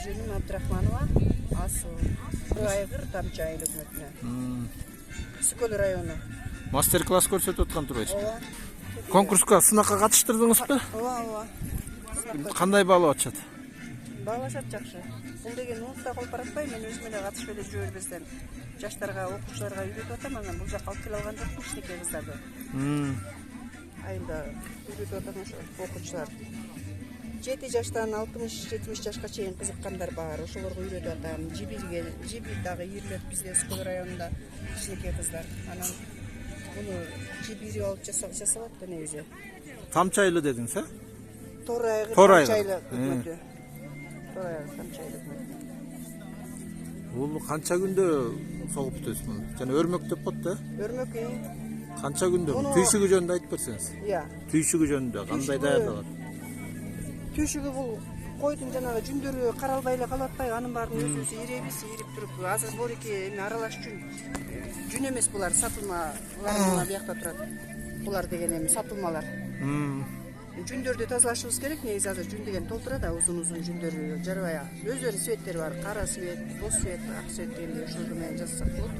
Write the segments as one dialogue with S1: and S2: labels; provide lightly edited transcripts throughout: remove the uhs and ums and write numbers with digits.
S1: Жөнүм Абдрахманова, Асыл. Айгыр Тамчы айыл өкмөтүнө. Сүкөл району.
S2: Мастер-класс көрсөтүп аткан турбайсыз.
S1: Ооба.
S2: Конкурска, сынакка катыштырдыңызбы?
S1: Ооба.
S2: Кандай баалап атышат?
S1: Баалашат жакшы. Бул деген уутта калып баратпай, мен өзүм эле катышып эле жүрө бербестен жаштарга, окуучуларга үйрөтүп атам, анан бул жакка алып келе алган жокмун кичинекей кыздарды. Айылда үйрөтүп атам ошо окуучулар. 7 жаштан 60-70 жашка чейин кызыккандар бар. Ошолорго үйрөтүп атам. Жибил дагы ийрилет бизде Сүкөл районунда кичинекей кыздар. Анан буну жибири алып жасалат да негизи.
S2: Тамчы айылы дедиңиз, э?
S1: Тор айгыр
S2: Тор
S1: Тамчы
S2: айгыр.
S1: айылы өкмөтү. Тор айгыр Тамчы айылы өкмөтү.
S2: Бул канча күндө согуп бүтөсүз муну? Жана өрмөк деп коет да?
S1: Өрмөк
S2: Канча күндө? Түйшүгү жөнүндө айтып берсеңиз.
S1: Иә.
S2: Түйшүгү жөнүндө кандай даярдалат?
S1: Түйшүгү бул койдун жанагы жүндөрү каралбай эле калып атпайбы? Анын баарын өзүбүз ийребиз, ийрип туруп, азыр бореки эми аралаш жүн эмес булар, сатылмалар мына биякта турат. Булар деген эми сатылмалар. Жүндөрдү тазалашыбыз керек, негизи азыр жүн деген толтура да, узун жүндөрү жарабай. Өздөрүнүн светтери бар, кара свет, боз свет, ак свет дегенде ошол менен жасасак болот.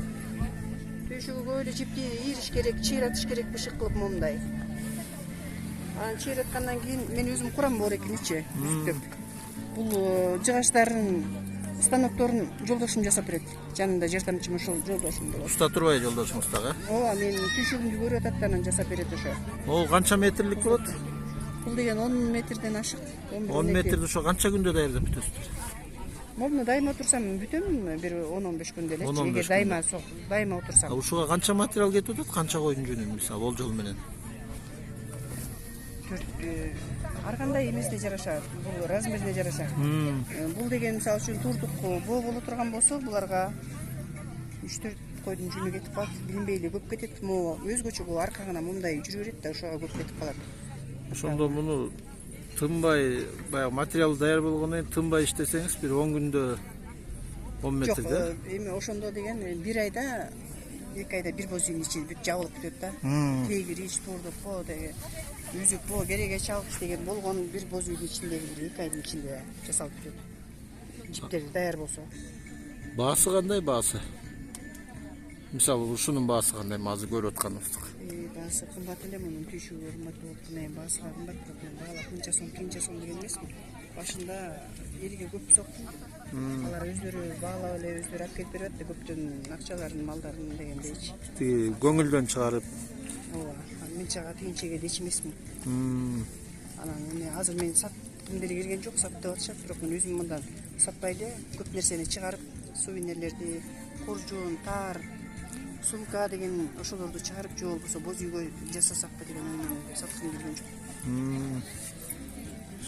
S1: Түйшүгү көп эле жипти ийриш керек, чыйратыш керек бышык кылып момундай. Анан чыйраткандан кийин мен өзүм курам борекиничи, үстөп. Бул жыгачтардын станокторун жолдошум жасап берет. Жанында жардамчым ошол жолдошум болот.
S2: Уста турбай жолдошуңуз дагы?
S1: Ооба, мен түйшүгүмдү көрүп атат да анан жасап берет ошо.
S2: Ол канча метрлик болот?
S1: Бул деген 10 метрден ашык.
S2: 10 метрди ошо канча күндө даярдап бүтөсүздөр?
S1: Момуну дайыма отурсам бүтөм, бир 10-15 күндө эле. Эгер дайыма отурсам.
S2: Ушуга канча материал кетип атат? Канча койдун жүнүн мисалы болжол менен?
S1: Ар кандай эмесине жараша, бул размерине жараша. Бул деген мисалы үчүн турдук боо боло турган болсо, буларга 3-4 койдун жүнү кетип калат. Билинбейли көп кетет. Могу өзгөчө бул аркагына мындай жүрө берет да, ошого көп кетип калат.
S2: Ошондо муну тынбай, баягы материал даяр болгондон кийин тынбай иштесеңиз бир 10 күндө 10 метрде.
S1: Жок, эми ошондо деген 1 айда, 2 айда бир боз үйдүн ичи бүт жабылып бүтөт да. Тегириш, турдук боо деген, үзүк боо, кереге чалгыч деген болгон бир боз үйдүн ичиндеги 2 айдын ичинде жасалып бүтөт. Жиптери даяр болсо.
S2: Баасы кандай баасы? Мисалы ушунун баасы кандай азыр көрүп атканыбыздык?
S1: Баасы кымбат эле мунун, түйшүгү кымбат болуп, мен баасы кымбат болуп, мен баалап мынча сом деген эмесмин. Башында элге көп соктум. Алар өздөрү баалап эле өздөрү алып келип берип атты, көптөн акчаларын, малдарын дегендейчи.
S2: Тиги көңүлдөн чыгарып.
S1: Ооба, мынчага тигинчеге деч эмесмин. Анан эми азыр мен саткым деле келген жок, сатып атышат, бирок мен өзүм мындан сатпай эле көп нерсени чыгарып, сувенирлерди, куржун, тар, сумка деген ошолорду чыгарып, же болбосо боз үйгө жасасак да деген оймен саткым келген жок.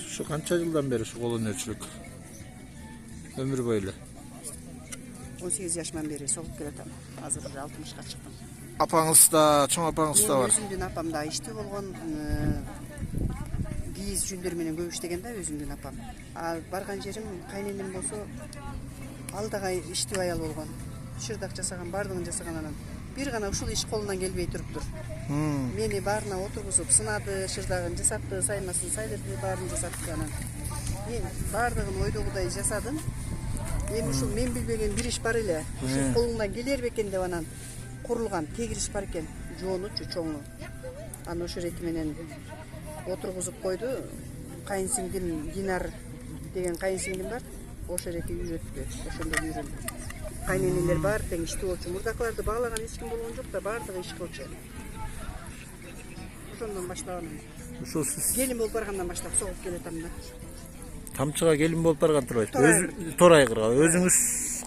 S2: Ушу канча жылдан бери ушу кол өнөрчүлүк? Өмүр бою эле.
S1: 18 жашыман бери согуп келатам. Азыр 60ка чыктым.
S2: Апаңыз да, чоң апаңыз да бар.
S1: Өзүмдүн апам да иштүү болгон, кийиз жүндөр менен көп иштеген да өзүмдүн апам. А барган жерим кайненем болсо ал дагы иштүү аял болгон. Шырдак жасаган, бардыгын жасаган анан. Бир гана ушул иш колунан келбей туруптур. Мени баарына отургузуп сынады, шырдагын жасатты, саймасын сайдырды, баарын жасатты анан. Мен бардыгын ойдогудай жасадым. Эми ушул мен билбеген бир иш бар эле. Ушул колуңдан келер бекен деп анан курулган тегириш бар экен, жоонучу чоңу. Аны ошол рети менен отургузуп койду. Кайынсиңдим Динар деген кайынсиңдим бар. Ошол рети үйрөттү. Ошондо үйрөндүм. Кайненелер бар, тең иштүү болчу. Мурдакыларды баалаган эч ким болгон жок да, бардыгы иш кылчу. Ошондон баштаган.
S2: Ушул сиз
S1: Келин болуп баргандан баштап согуп келатам да.
S2: Тамчыга келин болуп барган турбайсызбы? Тор айгырга. Өзүңүз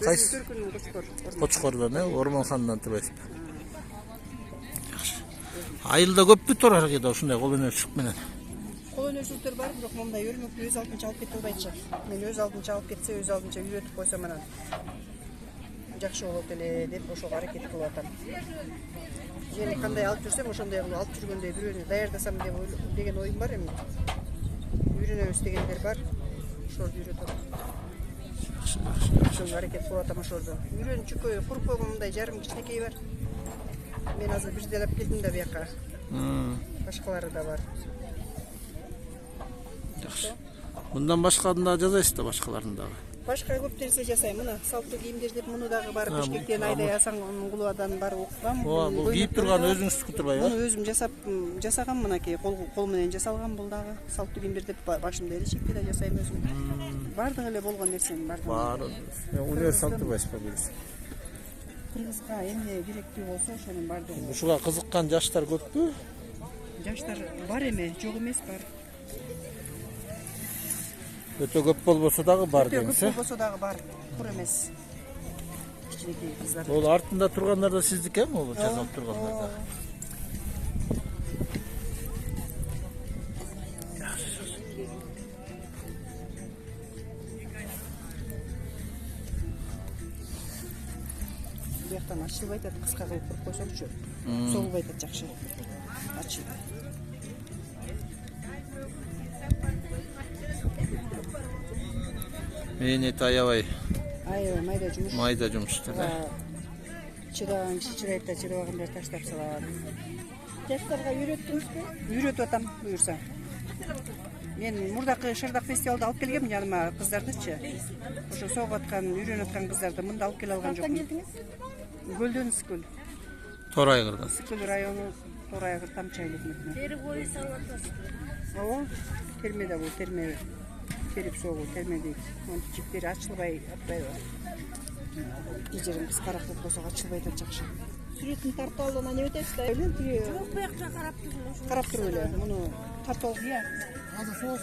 S2: кайсы?
S1: Түркүнүн
S2: Кочкордон, Ормонхандан турбайсызбы? Жакшы. Айылда көппү тор айгырда ушундай кол өнөрчүлүк менен?
S1: Кол өнөрчүлүктөр бар, бирок мындай өрмөктү өз алдынча алып кете албайчы. Мен өз алдынча алып кетсе, өз алдынча үйрөтүп койсом анан жакшы болот эле деп ошого аракет кылып атам. Жени кандай алып жүрсөм, ошондой кылып алып жүргөндөй бирөөнү даярдасам деген оюм бар эми. Үйрөнөбүз дегендер бар. Ошолорду үйрөтөм. Ошого аракет кылып атам ошолорду. Үйрөнчүккө куруп койгон мындай жарым кичинекей бар. Мен азыр бирде алып келдим да бияка. Башкалары да бар.
S2: Жакшы. Мындан башканы да жасайсыз да башкаларын дагы.
S1: башка көп нерсе жасайм. Мына салттуу кийимдер деп муну дагы бар Бишкектен айдай асаң Кулубадан бар окугам.
S2: Бул кийип турган өзүңүздүкү турбайбы?
S1: Муну өзүм жасагам мынакей кол менен жасалган бул дагы салттуу кийимдер деп башымда эле да жасайм өзүм. Бардыгы эле болгон нерсенин бардыгы.
S2: Бар. Универсал турбайсызбы билесиз?
S1: Кыргызга эмне керектүү болсо ошонун бардыгы.
S2: Ушуга кызыккан жаштар көппү?
S1: Жаштар бар эме, жок эмес бар.
S2: Өтө көп болбосо дагы бар
S1: Өтө
S2: дейсиз.
S1: көп болбосо дагы бар. Кур эмес. Кичинекей кыздар.
S2: Ол артында тургандар да сиздикеми, ол жасалып тургандар да?
S1: Бияктан ачылбай атат, кыска кылып туруп койсоңчу. Соолбай атат жакшы. Ачып.
S2: Мээнети аябай
S1: Аябай майда жумуш.
S2: жумуш да.
S1: Чыдаган чычырайт да чыдабагандар таштап салат. Жаштарга үйрөттүңүзбү? Үйрөтүп атам, буюрса. Мен мурдакы Шырдак фестивалда алып келгем жаныма кыздардычы. Ошо согуп аткан, үйрөнүп аткан кыздарды мында алып келе алган жокмун. Гөлдөн Сыкөл.
S2: Торайгырдан.
S1: Сыкөл району Торайгыр Тамчы айлыкмытына.
S3: Тери бою салатасы.
S1: Ооба, терме да бул, терме. Терип согуу, терме дейт. Монтип жиптери ачылбай атпайбы. Ижерим кыскараак болуп койсо ачылбай атат жакшы. Сүрөтүн тартып алып анан эметесиз да.
S3: Жок, бу жакка карап тургун.
S1: Карап туруп эле. Муну тартып алып.
S3: Азыр соос